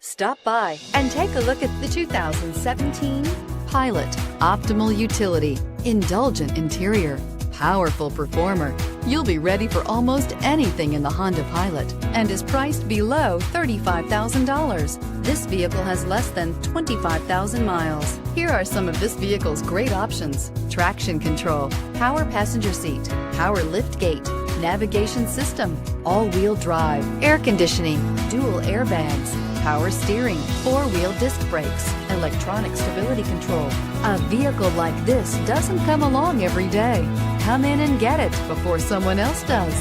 Stop by and take a look at the 2017 Pilot. Optimal utility, indulgent interior, powerful performer. You'll be ready for almost anything in the Honda Pilot and is priced below $35,000. This vehicle has less than 25,000 miles. Here are some of this vehicle's great options: traction control, power passenger seat, power lift gate, navigation system, all-wheel drive, air conditioning, dual airbags, power steering, four-wheel disc brakes, electronic stability control. A vehicle like this doesn't come along every day. Come in and get it before someone else does.